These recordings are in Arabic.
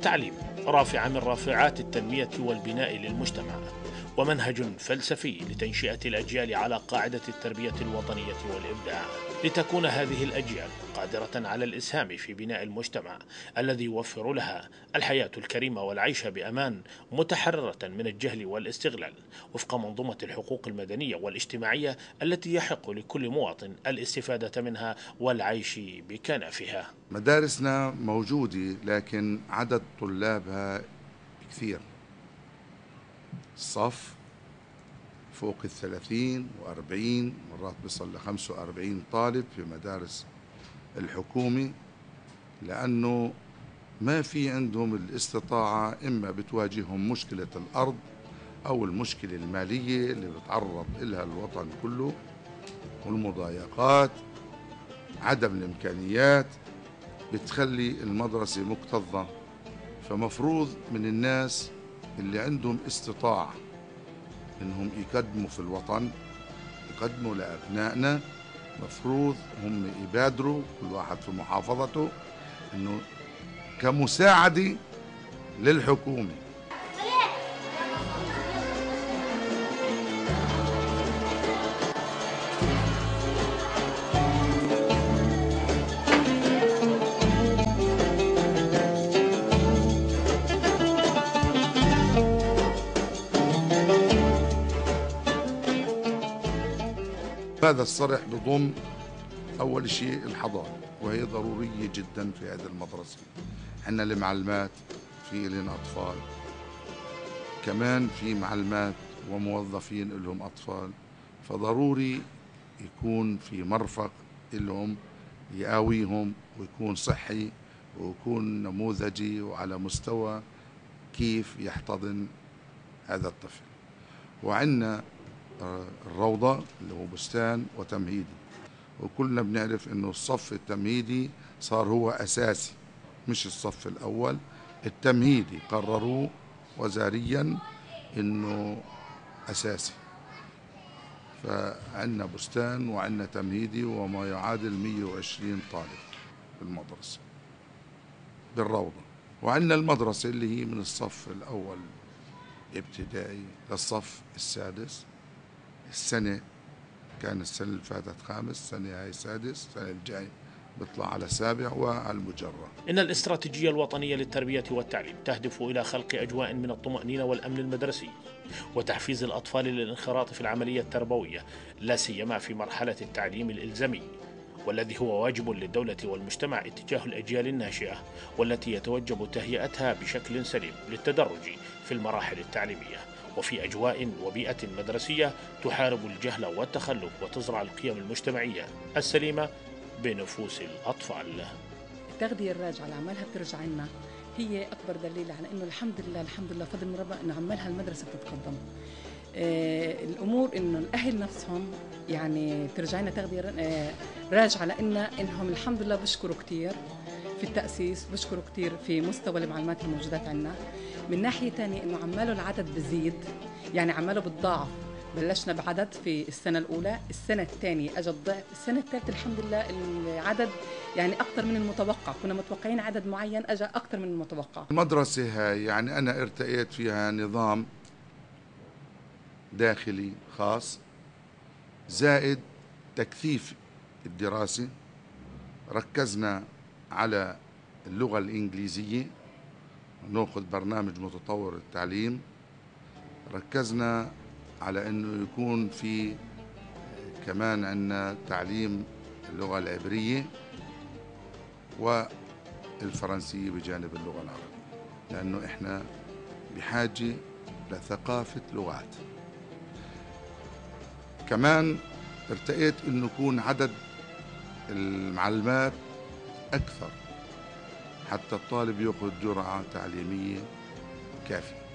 التعليم رافعة من رافعات التنمية والبناء للمجتمع، ومنهج فلسفي لتنشئة الأجيال على قاعدة التربية الوطنية والإبداع، لتكون هذه الأجيال قادرة على الإسهام في بناء المجتمع الذي يوفر لها الحياة الكريمة والعيش بأمان، متحررة من الجهل والاستغلال، وفق منظومة الحقوق المدنية والاجتماعية التي يحق لكل مواطن الاستفادة منها والعيش بكنفها. مدارسنا موجودة لكن عدد طلابها كثير، الصف فوق 30 و40، مرات بيصل ل 45 طالب في مدارس الحكومة، لأنه ما في عندهم الاستطاعة، إما بتواجههم مشكلة الأرض أو المشكلة المالية اللي بتعرض إلها الوطن كله، والمضايقات، عدم الإمكانيات بتخلي المدرسة مكتظة. فمفروض من الناس اللي عندهم استطاعة إنهم يقدموا في الوطن، يقدموا لأبنائنا، مفروض هم يبادروا كل واحد في محافظته إنه كمساعدة للحكومة. هذا الصرح بضم أول شيء الحضانة، وهي ضرورية جدا في هذه المدرسة. حنا المعلمات في لنا أطفال، كمان في معلمات وموظفين لهم أطفال، فضروري يكون في مرفق لهم يقاويهم ويكون صحي ويكون نموذجي وعلى مستوى كيف يحتضن هذا الطفل. وعندنا الروضة اللي هو بستان وتمهيدي، وكلنا بنعرف انه الصف التمهيدي صار هو اساسي، مش الصف الاول. التمهيدي قرروه وزاريا انه اساسي، فعندنا بستان وعندنا تمهيدي وما يعادل 120 طالب بالمدرسة بالروضة. وعندنا المدرسة اللي هي من الصف الاول ابتدائي للصف السادس. السنة كان السنة اللي فاتت خامس، السنة هاي سادس، السنة الجاي بيطلع على سابع وعلى المجرة. إن الاستراتيجية الوطنية للتربية والتعليم تهدف إلى خلق أجواء من الطمأنينة والأمن المدرسي، وتحفيز الأطفال للانخراط في العملية التربوية، لا سيما في مرحلة التعليم الإلزامي، والذي هو واجب للدولة والمجتمع اتجاه الأجيال الناشئة، والتي يتوجب تهيئتها بشكل سليم للتدرج في المراحل التعليمية، وفي أجواء وبيئة مدرسية تحارب الجهل والتخلف وتزرع القيم المجتمعية السليمة بنفوس الأطفال. التغذية الراجعة اللي عمالها بترجع لنا هي أكبر دليل على إنه الحمد لله الحمد لله فضل من ربنا إنه عمالها المدرسة بتتقدم. الأمور إنه الأهل نفسهم يعني بترجع لنا تغذية راجعة إنهم الحمد لله بشكروا كتير في التأسيس، بشكروا كتير في مستوى المعلومات الموجودات عندنا. من ناحية تانية إنه عماله العدد بزيد، يعني عماله بتضاعف. بلشنا بعدد في السنة الأولى، السنة الثانية أجى الضعف، السنة الثالثة الحمد لله العدد يعني أكثر من المتوقع، كنا متوقعين عدد معين أجى أكثر من المتوقع. المدرسة هاي يعني أنا ارتأيت فيها نظام داخلي خاص زائد تكثيف الدراسة. ركزنا على اللغة الإنجليزية، نأخذ برنامج متطور التعليم. ركزنا على أنه يكون في كمان عندنا تعليم اللغة العبرية والفرنسية بجانب اللغة العربية، لأنه إحنا بحاجة لثقافة لغات. كمان ارتأيت أنه يكون عدد المعلمات أكثر حتى الطالب يأخذ جرعة تعليمية كافية.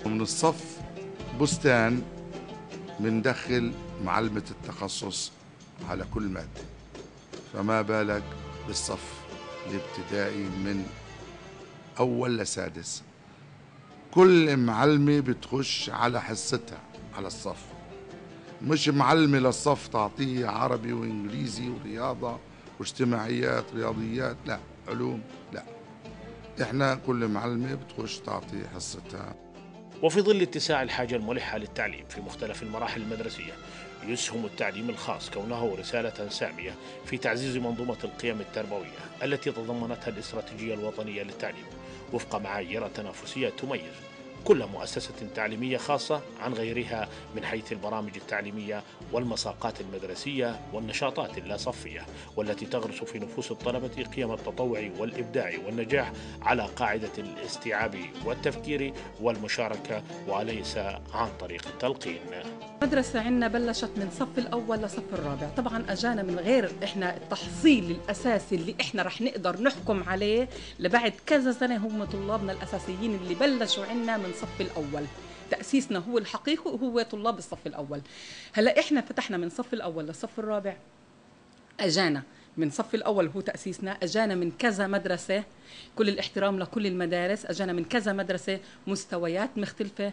من الصف بستان بندخل معلمة التخصص على كل مادة، فما بالك بالصف الابتدائي من أول لسادس. كل معلمة بتخش على حصتها على الصف، مش معلمة للصف تعطيه عربي وإنجليزي ورياضة واجتماعيات رياضيات، لا علوم، لا، إحنا كل معلمة بتخش تعطي حصتها. وفي ظل اتساع الحاجة الملحة للتعليم في مختلف المراحل المدرسية، يسهم التعليم الخاص كونه رسالة سامية في تعزيز منظومة القيم التربوية التي تضمنتها الاستراتيجية الوطنية للتعليم وفق معايير تنافسية تميز كل مؤسسة تعليمية خاصة عن غيرها من حيث البرامج التعليمية والمساقات المدرسية والنشاطات اللاصفية، والتي تغرس في نفوس الطلبة قيم التطوع والإبداع والنجاح على قاعدة الاستيعاب والتفكير والمشاركة وليس عن طريق التلقين. المدرسة عندنا بلشت من صف الأول لصف الرابع، طبعا أجانا من غير إحنا التحصيل الأساسي اللي إحنا رح نقدر نحكم عليه لبعد كذا سنة هم طلابنا الأساسيين اللي بلشوا عندنا من صف الأول. تأسيسنا هو الحقيقي وهو طلاب الصف الأول. هلا إحنا فتحنا من صف الأول للصف الرابع، أجانا من صف الأول هو تأسيسنا، أجانا من كذا مدرسة، كل الاحترام لكل المدارس، أجانا من كذا مدرسة مستويات مختلفة،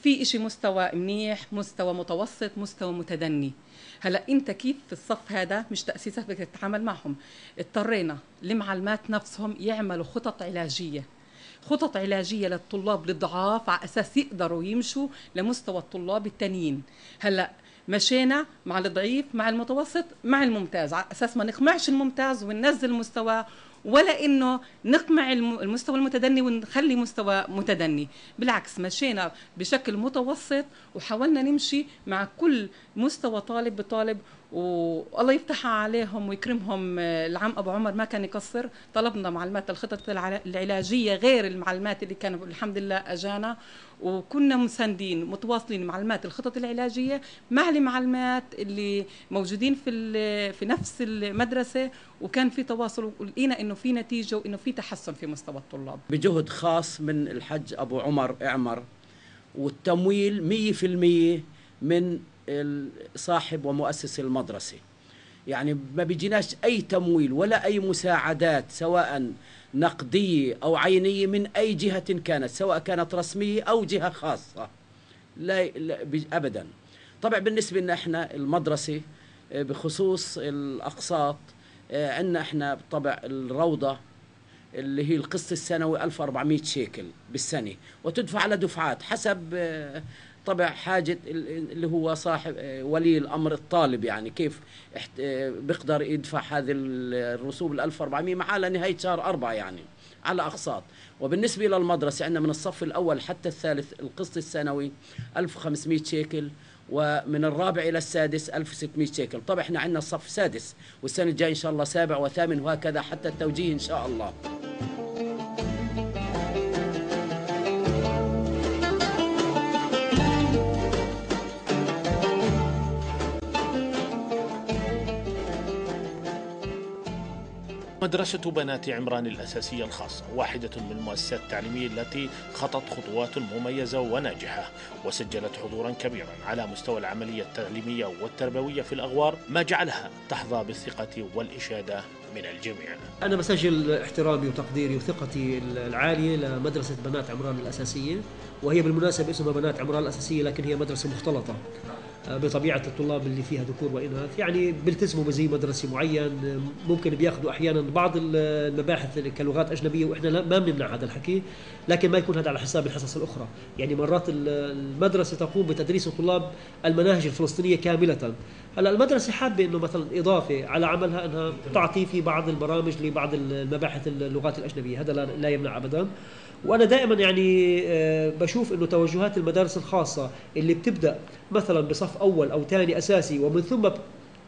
في إشي مستوى منيح، مستوى متوسط، مستوى متدني. هلا انت كيف في الصف هذا مش تأسيسك بدك تتعامل معهم؟ اضطرينا المعلمات نفسهم يعملوا خطط علاجية للطلاب الضعاف على أساس يقدروا يمشوا لمستوى الطلاب التانيين. هلا مشينا مع الضعيف مع المتوسط مع الممتاز على أساس ما نقمعش الممتاز وننزل المستوى، ولا إنه نقمع المستوى المتدني ونخلي مستوى متدني. بالعكس مشينا بشكل متوسط وحاولنا نمشي مع كل مستوى طالب بطالب، والله يفتحها عليهم ويكرمهم. العم أبو عمر ما كان يقصر، طلبنا معلمات الخطط العلاجية غير المعلمات اللي كانوا الحمد لله أجانا، وكنا مساندين متواصلين معلمات الخطط العلاجية مع المعلمات اللي موجودين في نفس المدرسة، وكان في تواصل ولقينا إنه في نتيجة وإنه في تحسن في مستوى الطلاب بجهد خاص من الحج أبو عمر اعمر، والتمويل 100% من صاحب ومؤسس المدرسة. يعني ما بيجيناش أي تمويل ولا أي مساعدات سواء نقدية أو عينية من أي جهة كانت، سواء كانت رسمية أو جهة خاصة، لا أبدا. طبعا بالنسبة لنا إحنا المدرسة بخصوص الأقساط، عندنا إحنا طبع الروضة اللي هي القسط السنوي 1400 شيكل بالسنة، وتدفع على دفعات حسب طبع حاجة اللي هو صاحب ولي الأمر الطالب، يعني كيف بيقدر يدفع هذه الرسوم 1400 معاه لنهاية شهر 4 يعني على أقساط. وبالنسبة للمدرسة عندنا من الصف الأول حتى الثالث القسط السنوي 1500 شيكل، ومن الرابع إلى السادس 1600 شيكل. طبعا احنا عندنا الصف سادس، والسنة الجاية إن شاء الله سابع وثامن وهكذا حتى التوجيه إن شاء الله. مدرسة بنات عمران الأساسية الخاصة واحدة من المؤسسات التعليمية التي خطت خطوات مميزة وناجحة وسجلت حضورا كبيرا على مستوى العملية التعليمية والتربوية في الأغوار، ما جعلها تحظى بالثقة والإشادة من الجميع. أنا بسجل احترامي وتقديري وثقتي العالية لمدرسة بنات عمران الأساسية، وهي بالمناسبة اسمها بنات عمران الأساسية لكن هي مدرسة مختلطة بطبيعة الطلاب اللي فيها ذكور وإناث، يعني بيلتزموا بزي مدرسي معين، ممكن بياخذوا أحيانا بعض المباحث كلغات أجنبية وإحنا ما بنمنع هذا الحكي، لكن ما يكون هذا على حساب الحصص الأخرى. يعني مرات المدرسة تقوم بتدريس الطلاب المناهج الفلسطينية كاملة. هلا المدرسة حابة إنه مثلا إضافة على عملها إنها تعطي في بعض البرامج لبعض المباحث اللغات الأجنبية، هذا لا يمنع أبدا. وأنا دائما يعني بشوف إنه توجهات المدارس الخاصة اللي بتبدأ مثلا بصف أول أو ثاني أساسي ومن ثم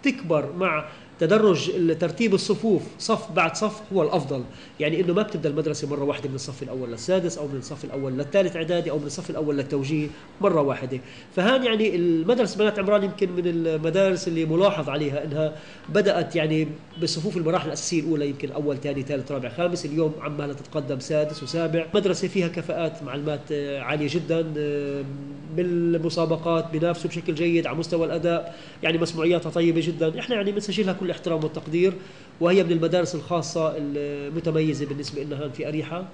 تكبر مع تدرج ترتيب الصفوف صف بعد صف هو الافضل، يعني انه ما بتبدا المدرسه مره واحده من الصف الاول للسادس او من الصف الاول للثالث اعدادي او من الصف الاول للتوجيه مره واحده. فهان يعني المدرسه بنات عمران يمكن من المدارس اللي ملاحظ عليها انها بدات يعني بصفوف المراحل الاساسيه الاولى، يمكن اول ثاني ثالث رابع خامس، اليوم عمالها تتقدم سادس وسابع. مدرسه فيها كفاءات معلمات عاليه جدا، بالمسابقات بينافسوا بشكل جيد على مستوى الاداء، يعني مسموعياتها طيبه جدا. احنا يعني بنسجلها كل الاحترام والتقدير، وهي من المدارس الخاصه المتميزه بالنسبه لنا هون في أريحة.